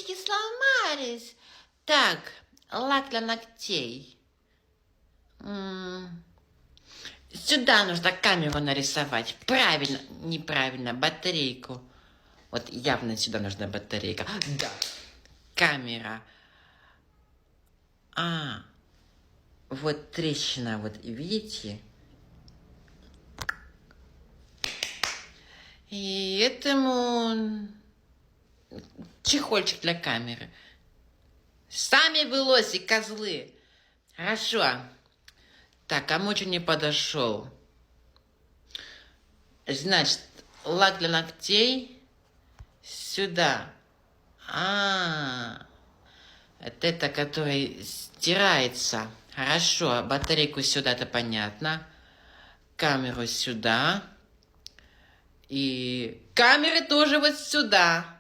ниточки сломались. Так, лак для ногтей. Сюда нужно камеру нарисовать. Правильно, неправильно, батарейку. Вот явно сюда нужна батарейка. Да, камера. Вот трещина, вот видите? И этому чехольчик для камеры. Сами вы лоси, козлы. Хорошо. Так, а мочу не подошел. Значит, лак для ногтей сюда. Это который стирается. Хорошо, батарейку сюда, это понятно. Камеру сюда. И камеры тоже вот сюда.